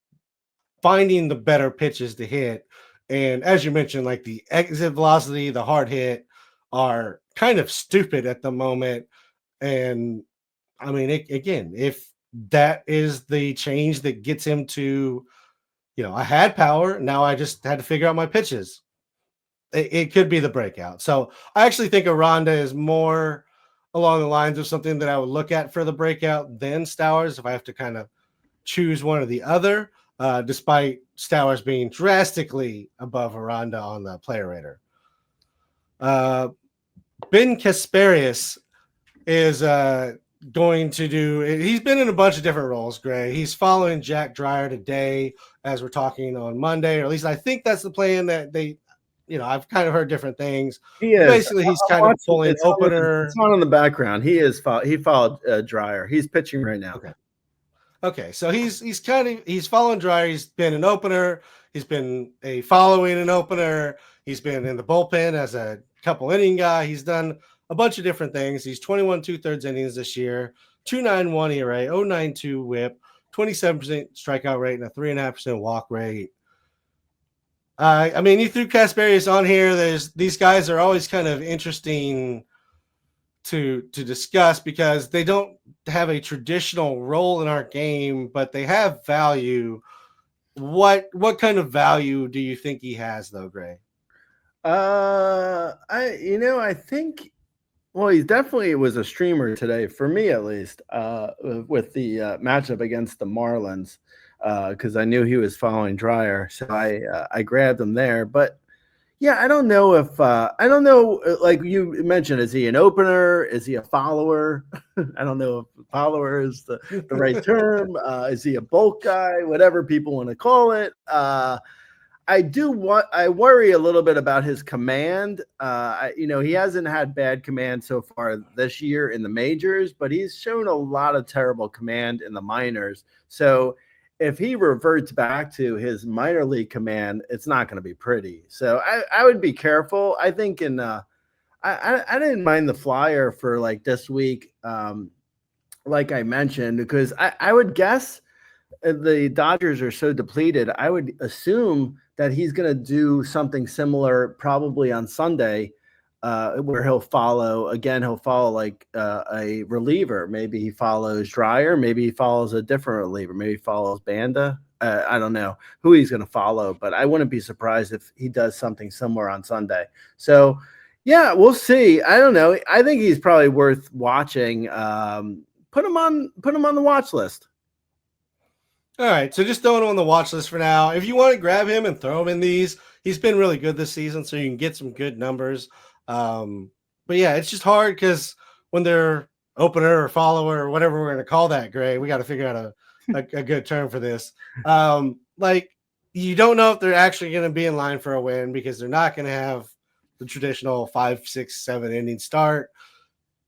finding the better pitches to hit. And as you mentioned, like the exit velocity, the hard hit are kind of stupid at the moment. And I mean, again, if that is the change that gets him to, I had power. Now I just had to figure out my pitches. It could be the breakout. So I actually think Aranda is more along the lines of something that I would look at for the breakout than Stowers if I have to kind of choose one or the other, despite Stowers being drastically above Aranda on the player rater. Ben Casparius is going to do. He's been in a bunch of different roles, Gray. He's following Jack Dreyer today as we're talking on Monday, or at least I think that's the plan that they, I've kind of heard different things. He is. Basically, he's kind of pulling opener. It's on in the background. He followed Dreyer. He's pitching right now. Okay. So he's following Dreyer. He's been an opener. He's been a following an opener. He's been in the bullpen as a couple inning guy. He's done a bunch of different things. He's 21 2/3 innings this year, 2.91 ERA, 0.92 WHIP, 27% strikeout rate, and a 3.5% walk rate. I mean, you threw Casparius on here. These guys are always kind of interesting to discuss because they don't have a traditional role in our game, but they have value. What kind of value do you think he has, though, Gray? I think. Well, he definitely was a streamer today, for me at least, with the matchup against the Marlins, because I knew he was following Dreyer, so I grabbed him there. But yeah, I don't know if like you mentioned, is he an opener? Is he a follower? I don't know if follower is the right term. Is he a bulk guy? Whatever people want to call it. I worry a little bit about his command. He hasn't had bad command so far this year in the majors, but he's shown a lot of terrible command in the minors. So if he reverts back to his minor league command, it's not going to be pretty. So I would be careful. I think I didn't mind the flyer for like this week, like I mentioned, because I would guess the Dodgers are so depleted. I would assume that he's going to do something similar probably on Sunday, where he'll follow like a reliever. Maybe he follows Dreyer. Maybe he follows a different reliever. Maybe he follows Banda. I don't know who he's going to follow, but I wouldn't be surprised if he does something similar on Sunday. So, yeah, we'll see. I don't know. I think he's probably worth watching. Put him on the watch list. All right, so just throwing him on the watch list for now. If you want to grab him and throw him in these, he's been really good this season, so you can get some good numbers. But yeah, it's just hard because when they're opener or follower or whatever we're going to call that, Gray, we got to figure out a good term for this. Like, you don't know if they're actually going to be in line for a win because they're not going to have the traditional 5, 6, 7 inning start.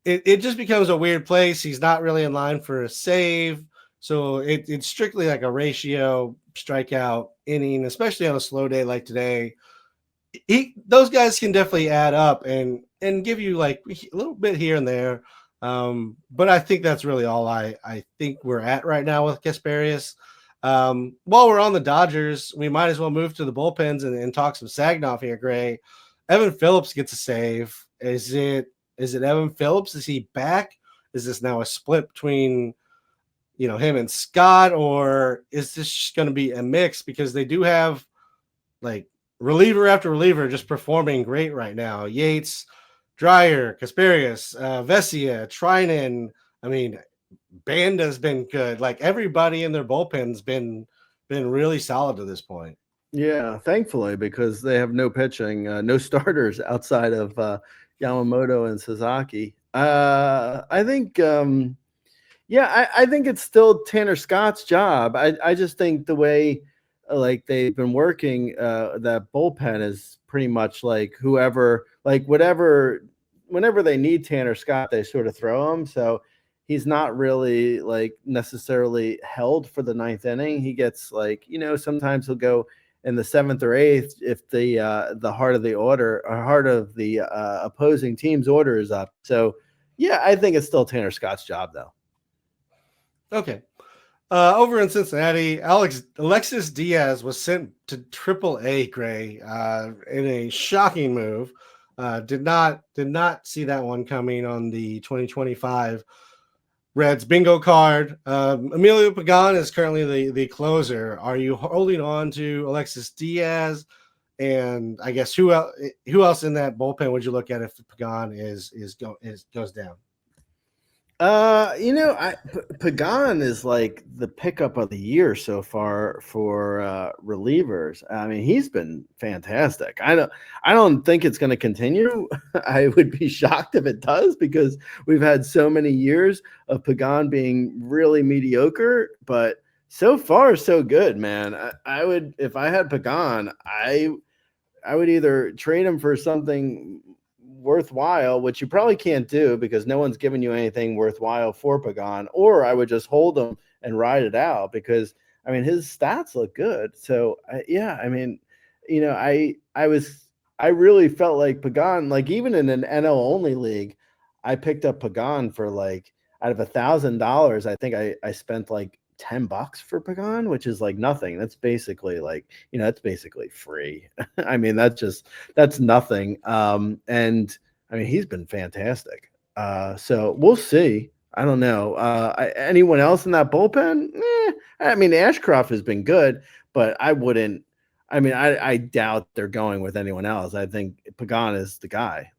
It just becomes a weird place. He's not really in line for a save. So it's strictly like a ratio strikeout inning, especially on a slow day like today. Those guys can definitely add up and give you like a little bit here and there. But I think that's really all I think we're at right now with Casparius. While we're on the Dodgers, we might as well move to the bullpens and talk some SAGNOF here, Gray. Evan Phillips gets a save. Is it Evan Phillips? Is he back? Is this now a split between him and Scott, or is this just going to be a mix because they do have like reliever after reliever just performing great right now? Yates, Dreyer, Casparius, Vesia, Trinan. I mean, Banda's been good. Like everybody in their bullpen's been really solid to this point. Yeah, thankfully, because they have no pitching, no starters outside of Yamamoto and Sasaki. I think. I think it's still Tanner Scott's job. I just think the way like they've been working, that bullpen is pretty much like whoever, like whenever they need Tanner Scott, they sort of throw him. So he's not really like necessarily held for the ninth inning. He gets like, sometimes he'll go in the seventh or eighth if the heart of the order or heart of the opposing team's order is up. So yeah, I think it's still Tanner Scott's job though. Okay. Over in Cincinnati, Alexis Diaz was sent to AAA, Gray, in a shocking move. Did not see that one coming on the 2025 Reds bingo card. Emilio Pagan is currently the closer. Are you holding on to Alexis Diaz? And I guess who else in that bullpen would you look at if Pagan goes down? Pagan is like the pickup of the year so far for relievers. I mean, he's been fantastic. I don't think it's going to continue. I would be shocked if it does because we've had so many years of Pagan being really mediocre, but so far so good, man. I would, if I had Pagan, I would either trade him for something worthwhile, which you probably can't do because no one's giving you anything worthwhile for Pagan, or I would just hold him and ride it out because I mean his stats look good. So I really felt like Pagan, like even in an NL only league, I picked up Pagan for like out of $1,000. I think I spent like $10 for Pagan, which is like nothing. That's basically like, that's basically free. I mean, that's nothing. And I mean, he's been fantastic. So we'll see. I don't know. Anyone else in that bullpen? I mean, Ashcroft has been good, but I doubt they're going with anyone else. I think Pagan is the guy.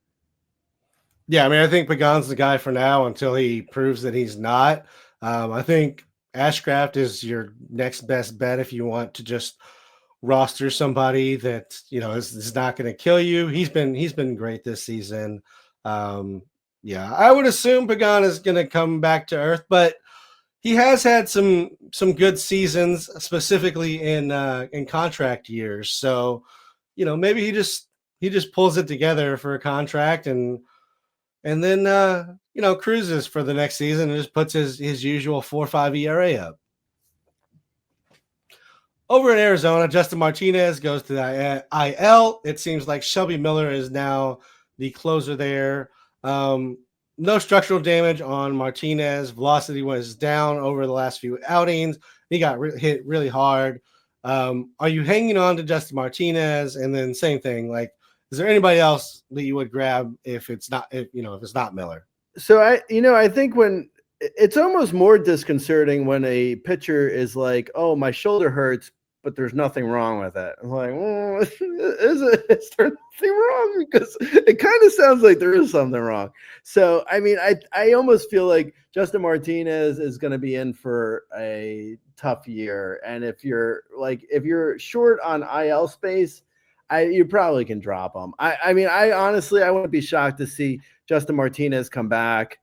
Yeah. I mean, I think Pagan's the guy for now until he proves that he's not. I think Ashcraft is your next best bet if you want to just roster somebody that is not going to kill you. He's been great this season. I would assume Pagan is going to come back to earth, but he has had some good seasons, specifically in contract years. So maybe he just pulls it together for a contract and then cruises for the next season and just puts his usual 4.5 ERA up. Over in Arizona, Justin Martinez goes to the IL. It seems like Shelby Miller is now the closer there. No structural damage on Martinez. Velocity was down over the last few outings. He got hit really hard. Are you hanging on to Justin Martinez? And then same thing, like, is there anybody else that you would grab if it's not Miller? So I think when it's almost more disconcerting when a pitcher is like, "Oh, my shoulder hurts, but there's nothing wrong with it." I'm like, well, is there nothing wrong? Because it kind of sounds like there is something wrong. So I mean, I almost feel like Justin Martinez is going to be in for a tough year, and if you're short on IL space, you probably can drop him. I mean, I honestly, I wouldn't be shocked to see Justin Martinez come back,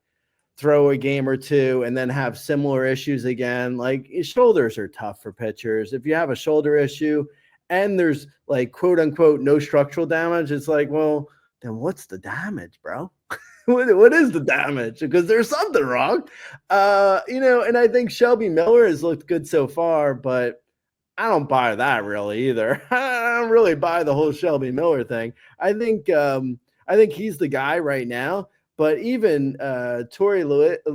throw a game or two, and then have similar issues again. Like, shoulders are tough for pitchers. If you have a shoulder issue and there's like quote unquote no structural damage, it's like, well, then what's the damage, bro? What is the damage? Because there's something wrong. And I think Shelby Miller has looked good so far, but I don't buy that really either. I don't really buy the whole Shelby Miller thing. I think he's the guy right now. But even Tori Lububu,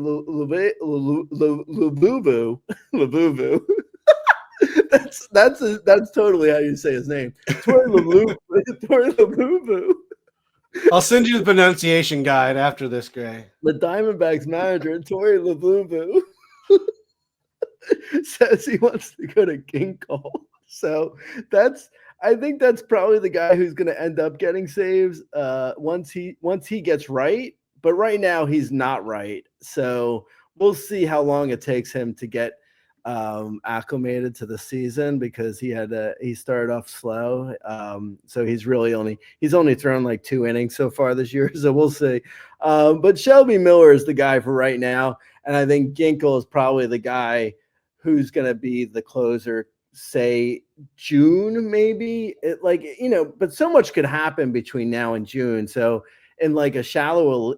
that's totally how you say his name. Tori Lububu. I'll send you the pronunciation guide after this, Gray. The Diamondbacks manager, Tori Lububu, says he wants to go to Ginkgo. So I think that's probably the guy who's going to end up getting saves once he gets right. But right now he's not right. So we'll see how long it takes him to get acclimated to the season because he started off slow. So he's only thrown like 2 innings so far this year. So we'll see. But Shelby Miller is the guy for right now. And I think Ginkgo is probably the guy who's going to be the closer, say June, maybe. But so much could happen between now and June. So in like a shallow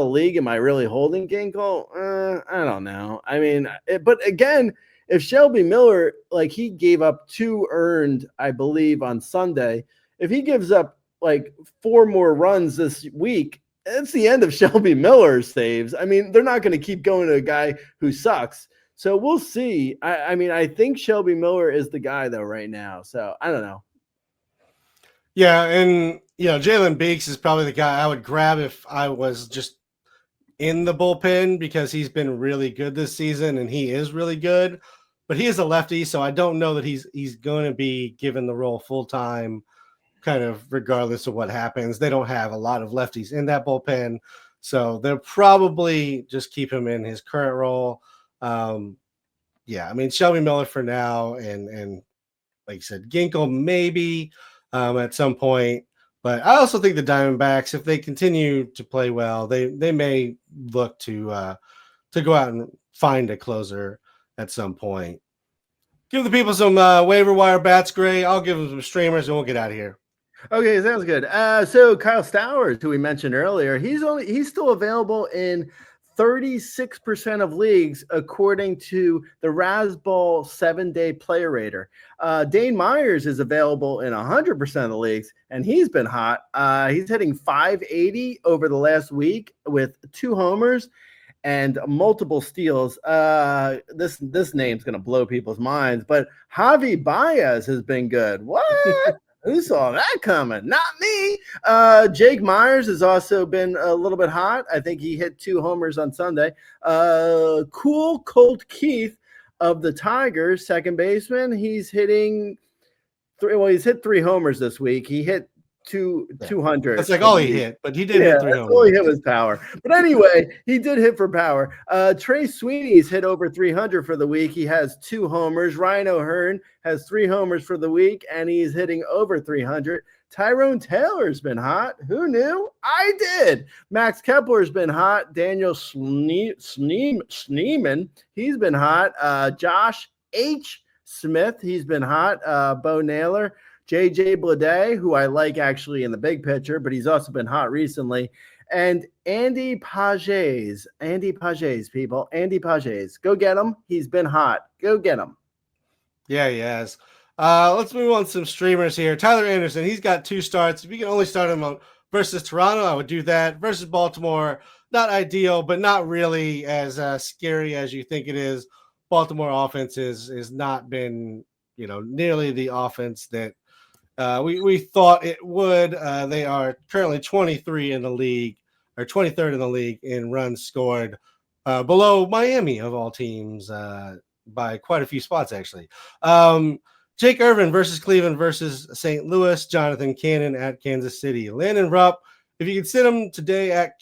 league, am I really holding Ginkel? I don't know. I mean, but again, if Shelby Miller, like he gave up 2 earned, I believe, on Sunday, if he gives up like 4 more runs this week, it's the end of Shelby Miller's saves. I mean, they're not going to keep going to a guy who sucks. So we'll see. I mean, I think Shelby Miller is the guy though right now. So I don't know. Yeah, and Jalen Beeks is probably the guy I would grab if I was just in the bullpen, because he's been really good this season and he is really good. But he is a lefty, so I don't know that he's going to be given the role full time, kind of regardless of what happens. They don't have a lot of lefties in that bullpen, so they'll probably just keep him in his current role. Yeah, I mean, Shelby Miller for now, and like you said, Ginkel maybe at some point. But I also think the Diamondbacks, if they continue to play well, they may look to go out and find a closer at some point. Give the people some waiver wire bats, Gray. I'll give them some streamers, and we'll get out of here. Okay, sounds good. So Kyle Stowers, who we mentioned earlier, he's still available in 36% of leagues, according to the Razzball 7-day player rater. Dane Myers is available in 100% of the leagues, and he's been hot. He's hitting .580 over the last week with 2 homers and multiple steals. This name's going to blow people's minds, but Javi Baez has been good. What? Who saw that coming? Not me. Jake Myers has also been a little bit hot. I think he hit 2 homers on Sunday. Cool Colt Keith of the Tigers, second baseman. He's hitting 3. Well, he's hit 3 homers this week. He hit 200. That's like all he hit, but he did hit 3 homers. All he hit was power. But anyway, he did hit for power. Trey Sweeney's hit over 300 for the week. He has 2 homers. Ryan O'Hearn has 3 homers for the week, and he's hitting over 300. Tyrone Taylor's been hot. Who knew? I did. Max Kepler's been hot. Daniel Schneeman, he's been hot. Josh H. Smith, he's been hot. Bo Naylor. JJ Bleday, who I like actually in the big picture, but he's also been hot recently. And Andy Pages, people. Andy Pages. Go get him. He's been hot. Go get him. Yeah, he has. Let's move on to some streamers here. Tyler Anderson, he's got 2 starts. If you can only start him versus Toronto, I would do that. Versus Baltimore, not ideal, but not really as scary as you think it is. Baltimore offense has not been, nearly the offense that we thought it would. They are currently 23 in the league, or 23rd in the league in runs scored, below Miami of all teams by quite a few spots, actually. Jake Irvin versus Cleveland versus St. Louis. Jonathan Cannon at Kansas City. Landon Rupp, if you could sit him today at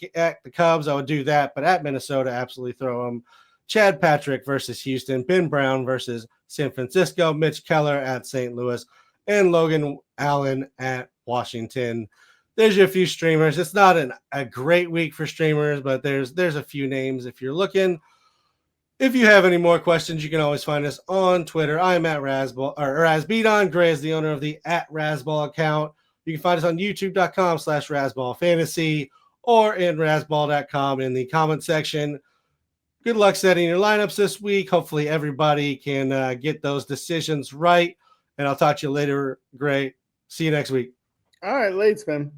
the Cubs, I would do that. But at Minnesota, absolutely throw him. Chad Patrick versus Houston. Ben Brown versus San Francisco. Mitch Keller at St. Louis. And Logan Allen at Washington. There's your few streamers. It's not a great week for streamers, but there's a few names if you're looking. If you have any more questions, you can always find us on Twitter. I'm at Razzball, or Razzbeaton. Gray is the owner of the @Razzball account. You can find us on youtube.com/Razzball Fantasy or in Razzball.com in the comment section. Good luck setting your lineups this week. Hopefully everybody can get those decisions right. And I'll talk to you later, Gray. See you next week. All right, late, man.